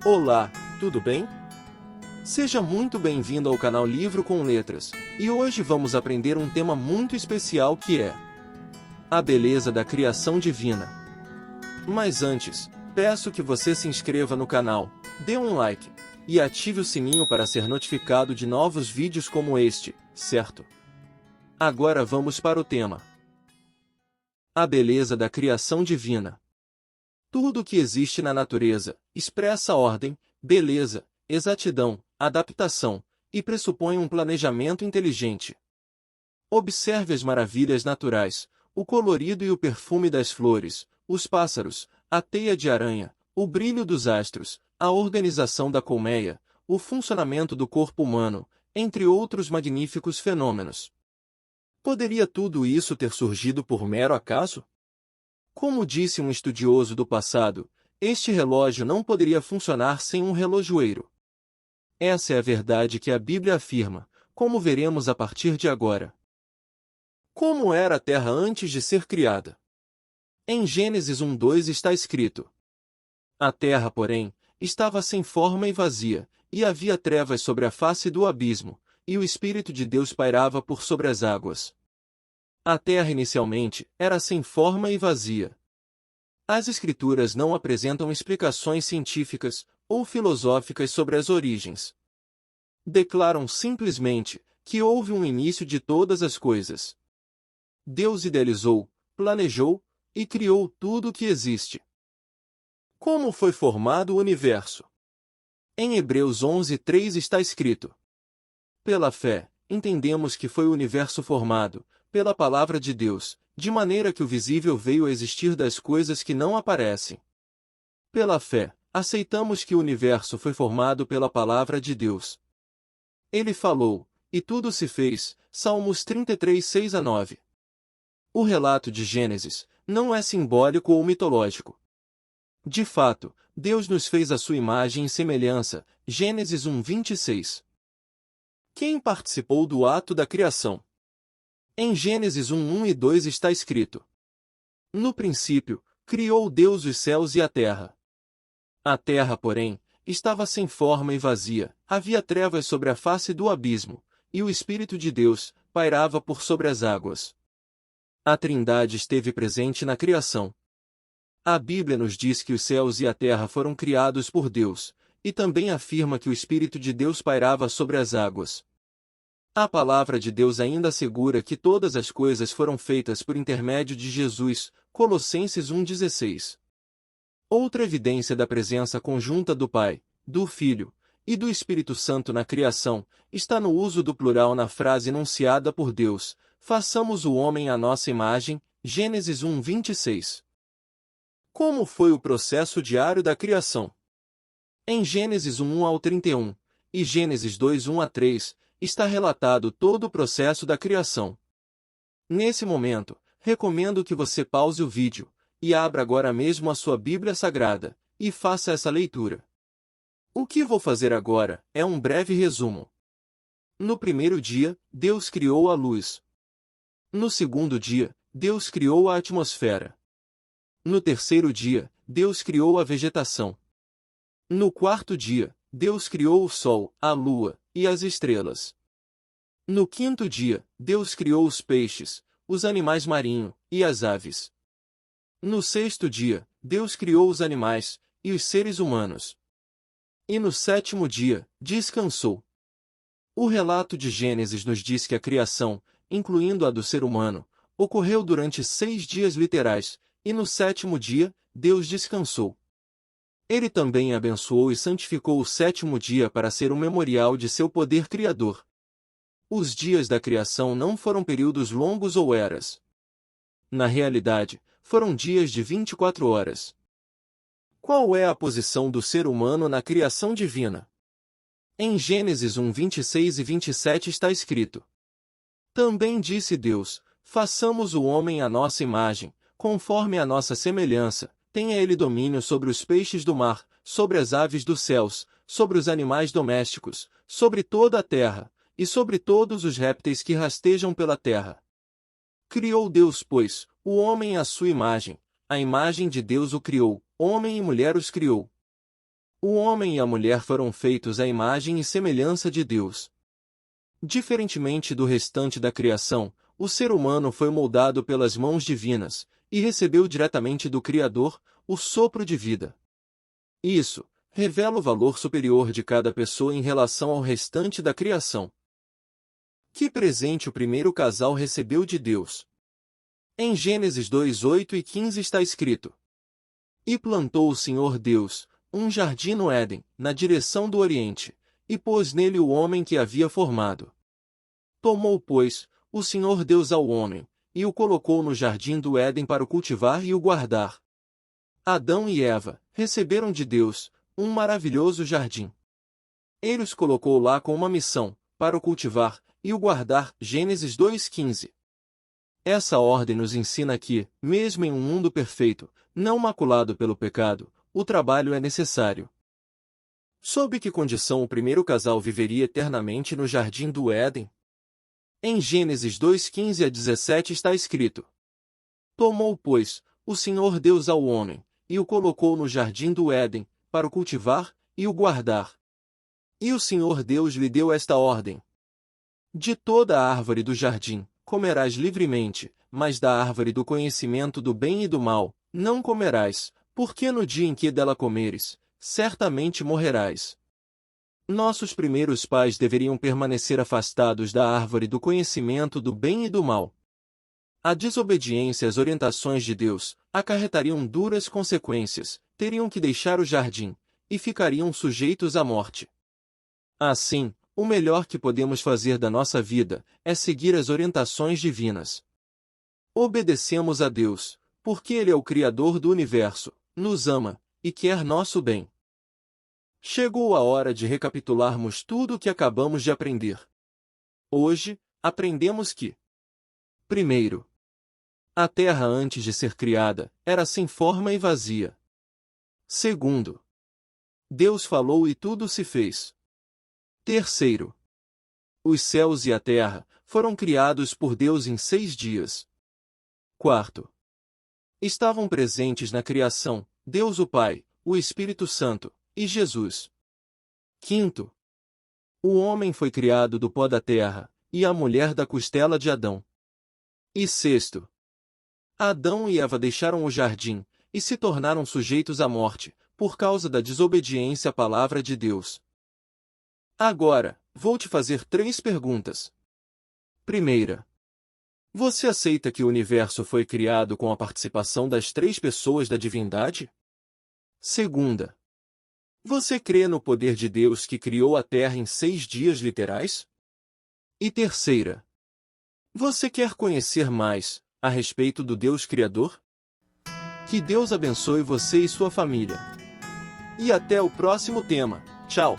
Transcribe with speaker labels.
Speaker 1: Olá, tudo bem? Seja muito bem-vindo ao canal Livro com Letras, e hoje vamos aprender um tema muito especial que é a beleza da criação divina. Mas antes, peço que você se inscreva no canal, dê um like, e ative o sininho para ser notificado de novos vídeos como este, certo? Agora vamos para o tema. A beleza da criação divina. Tudo o que existe na natureza expressa ordem, beleza, exatidão, adaptação, e pressupõe um planejamento inteligente. Observe as maravilhas naturais, o colorido e o perfume das flores, os pássaros, a teia de aranha, o brilho dos astros, a organização da colmeia, o funcionamento do corpo humano, entre outros magníficos fenômenos. Poderia tudo isso ter surgido por mero acaso? Como disse um estudioso do passado, este relógio não poderia funcionar sem um relojoeiro. Essa é a verdade que a Bíblia afirma, como veremos a partir de agora. Como era a terra antes de ser criada? Em Gênesis 1:2 está escrito: a terra, porém, estava sem forma e vazia, e havia trevas sobre a face do abismo, e o Espírito de Deus pairava por sobre as águas. A terra inicialmente era sem forma e vazia. As Escrituras não apresentam explicações científicas ou filosóficas sobre as origens. Declaram simplesmente que houve um início de todas as coisas. Deus idealizou, planejou e criou tudo o que existe. Como foi formado o universo? Em Hebreus 11:3 está escrito: pela fé, entendemos que foi o universo formado, pela palavra de Deus, de maneira que o visível veio a existir das coisas que não aparecem. Pela fé, aceitamos que o universo foi formado pela palavra de Deus. Ele falou, e tudo se fez. Salmos 33:6-9. O relato de Gênesis não é simbólico ou mitológico. De fato, Deus nos fez à sua imagem e semelhança. Gênesis 1:26. Quem participou do ato da criação? Em Gênesis 1:1 e 2 está escrito: no princípio, criou Deus os céus e a terra. A terra, porém, estava sem forma e vazia, havia trevas sobre a face do abismo, e o Espírito de Deus pairava por sobre as águas. A Trindade esteve presente na criação. A Bíblia nos diz que os céus e a terra foram criados por Deus, e também afirma que o Espírito de Deus pairava sobre as águas. A palavra de Deus ainda assegura que todas as coisas foram feitas por intermédio de Jesus, Colossenses 1:16. Outra evidência da presença conjunta do Pai, do Filho e do Espírito Santo na criação está no uso do plural na frase enunciada por Deus: façamos o homem à nossa imagem, Gênesis 1:26. Como foi o processo diário da criação? Em Gênesis 1:1-31 e Gênesis 2:1-3, está relatado todo o processo da criação. Nesse momento, recomendo que você pause o vídeo e abra agora mesmo a sua Bíblia Sagrada e faça essa leitura. O que vou fazer agora é um breve resumo. No primeiro dia, Deus criou a luz. No segundo dia, Deus criou a atmosfera. No terceiro dia, Deus criou a vegetação. No quarto dia, Deus criou o sol, a lua e as estrelas. No quinto dia, Deus criou os peixes, os animais marinhos e as aves. No sexto dia, Deus criou os animais e os seres humanos. E no sétimo dia, descansou. O relato de Gênesis nos diz que a criação, incluindo a do ser humano, ocorreu durante 6 dias literais, e no sétimo dia, Deus descansou. Ele também abençoou e santificou o sétimo dia para ser um memorial de seu poder criador. Os dias da criação não foram períodos longos ou eras. Na realidade, foram dias de 24 horas. Qual é a posição do ser humano na criação divina? Em Gênesis 1:26 e 27 está escrito: também disse Deus: façamos o homem à nossa imagem, conforme a nossa semelhança. Tenha ele domínio sobre os peixes do mar, sobre as aves dos céus, sobre os animais domésticos, sobre toda a terra, e sobre todos os répteis que rastejam pela terra. Criou Deus, pois, o homem à sua imagem, a imagem de Deus o criou, homem e mulher os criou. O homem e a mulher foram feitos à imagem e semelhança de Deus. Diferentemente do restante da criação, o ser humano foi moldado pelas mãos divinas, e recebeu diretamente do Criador o sopro de vida. Isso revela o valor superior de cada pessoa em relação ao restante da criação. Que presente o primeiro casal recebeu de Deus? Em Gênesis 2, 8 e 15 está escrito: E plantou o Senhor Deus um jardim no Éden, na direção do Oriente, e pôs nele o homem que havia formado. Tomou, pois, o Senhor Deus ao homem, e o colocou no jardim do Éden para o cultivar e o guardar. Adão e Eva receberam de Deus um maravilhoso jardim. Ele os colocou lá com uma missão, para o cultivar e o guardar. Gênesis 2:15. Essa ordem nos ensina que, mesmo em um mundo perfeito, não maculado pelo pecado, o trabalho é necessário. Sob que condição o primeiro casal viveria eternamente no jardim do Éden? Em Gênesis 2:15 a 17 está escrito: Tomou, pois, o Senhor Deus ao homem, e o colocou no jardim do Éden, para o cultivar e o guardar. E o Senhor Deus lhe deu esta ordem: De toda a árvore do jardim comerás livremente, mas da árvore do conhecimento do bem e do mal não comerás, porque no dia em que dela comeres, certamente morrerás. Nossos primeiros pais deveriam permanecer afastados da árvore do conhecimento do bem e do mal. A desobediência às orientações de Deus acarretariam duras consequências, teriam que deixar o jardim, e ficariam sujeitos à morte. Assim, o melhor que podemos fazer da nossa vida é seguir as orientações divinas. Obedecemos a Deus, porque Ele é o Criador do universo, nos ama, e quer nosso bem. Chegou a hora de recapitularmos tudo o que acabamos de aprender. Hoje, aprendemos que: primeiro, a terra antes de ser criada era sem forma e vazia. Segundo, Deus falou e tudo se fez. Terceiro, os céus e a terra foram criados por Deus em 6 dias. Quarto, estavam presentes na criação Deus o Pai, o Espírito Santo e Jesus. Quinto, o homem foi criado do pó da terra, e a mulher da costela de Adão. E sexto, Adão e Eva deixaram o jardim, e se tornaram sujeitos à morte, por causa da desobediência à palavra de Deus. Agora, vou te fazer 3 perguntas. Primeira, você aceita que o universo foi criado com a participação das 3 pessoas da divindade? Segunda, você crê no poder de Deus que criou a Terra em 6 dias literais? E terceira, você quer conhecer mais a respeito do Deus Criador? Que Deus abençoe você e sua família. E até o próximo tema. Tchau!